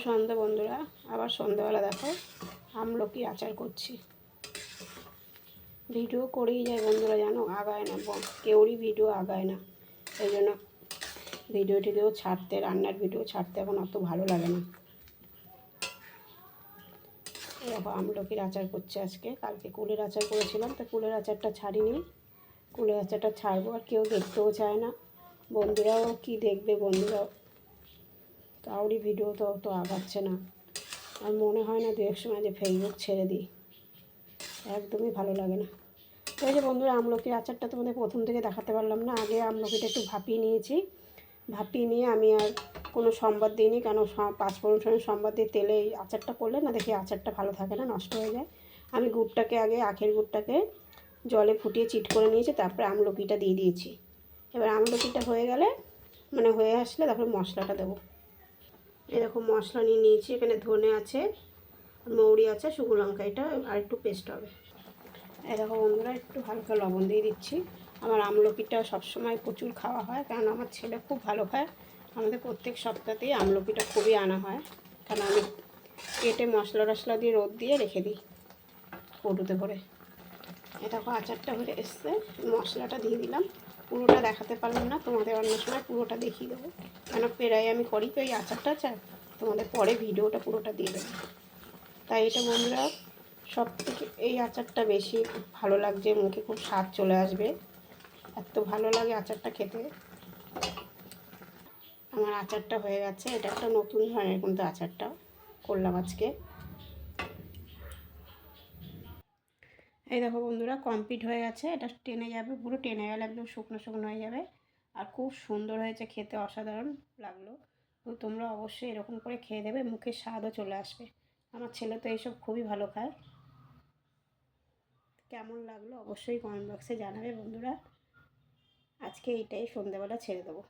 সন্ধ্যা বন্ধুরা, আবার সন্ধ্যাবেলা দেখো আমলকি আচার করছি। ভিডিও করেই যায় বন্ধুরা, জানো আগায় না, কেউরই ভিডিও আগায় না। এই জন্য ভিডিও টিডিও ছাড়তে, রান্নার ভিডিও ছাড়তে এখন অত ভালো লাগে না। দেখো আমলকির আচার করছে আজকে। কালকে কুলের আচার করেছিলাম, তো কুলের আচারটা ছাড়িনি, কুলের আচারটা ছাড়বো। আর কেউ দেখতেও চায় না, বন্ধুরাও কি দেখবে, বন্ধুরাও কাউরই ভিডিও তো আগাচ্ছে না। আর মনে হয় না দু এক সময় যে ফেসবুক ছেড়ে দিই, একদমই ভালো লাগে না। তো এই যে বন্ধুরা, আমলকির আচারটা তোমাদের প্রথম থেকে দেখাতে পারলাম না। আগে আমলকিটা একটু ভাপিয়ে নিয়েছি, ভাপিয়ে নিয়ে আমি আর কোনো সম্বাদ দিইনি, কেন পাঁচফোড়ন সম্বাদ দিয়ে তেলে এই আচারটা করলে না দেখি আচারটা ভালো থাকে না, নষ্ট হয়ে যায়। আমি গুড়টাকে আগে, আখের গুড়টাকে জলে ফুটিয়ে চিট করে নিয়েছি, তারপরে আমলকিটা দিয়ে দিয়েছি। এবার আমলকিটা হয়ে গেলে, মানে হয়ে আসলে তারপরে মশলাটা দেবো। এরকম মশলা নিয়ে নিয়েছি, এখানে ধনে আছে, মৌরি আছে, শুকনো লঙ্কা, এটা আর একটু পেস্ট হবে। এই দেখো বন্ধুরা, একটু হালকা লবণ দিয়ে দিচ্ছি। আমার আমলকিটা সবসময় প্রচুর খাওয়া হয়, কারণ আমার ছেলে খুব ভালো খায়। আমাদের প্রত্যেক সপ্তাহতেই আমলকিটা খুবই আনা হয়, কারণ আমি কেটে মশলা টশলা দিয়ে রোদ দিয়ে রেখে দিই কৌটোতে ভরে। এই দেখো আচারটা হয়ে এসছে, মশলাটা দিয়ে দিলাম। পুরোটা দেখাতে পারলাম না তোমাদের, অন্য সময় পুরোটা দেখিয়ে দেবো, কেন প্রায় আমি করি তো এই আচারটা চাই, তোমাদের পরে ভিডিওটা পুরোটা দিয়ে দেবো। তাই এটা বন্ধুরা সব থেকে এই আচারটা বেশি ভালো লাগছে, মুখে খুব স্বাদ চলে আসবে, এত ভালো লাগে আচারটা খেতে। আমার আচারটা হয়ে গেছে, এটা একটা নতুন ধরনের কিন্তু আচারটা করলাম আজকে। এই দেখো বন্ধুরা, কমপ্লিট হয়ে গেছে, এটা টেনে যাবে, পুরো টেনে গেলে একদম শুকনো শুকনো হয়ে যাবে। আর খুব সুন্দর হয়েছে খেতে, অসাধারণ লাগলো। তো তোমরা অবশ্যই এরকম করে খেয়ে দেবে, মুখে স্বাদও চলে আসবে। আমার ছেলে তো এইসব খুবই ভালো খায়। কেমন লাগলো অবশ্যই কমেন্ট বক্সে জানাবে বন্ধুরা। আজকে এইটাই সন্ধ্যাবেলা ছেড়ে দেবো।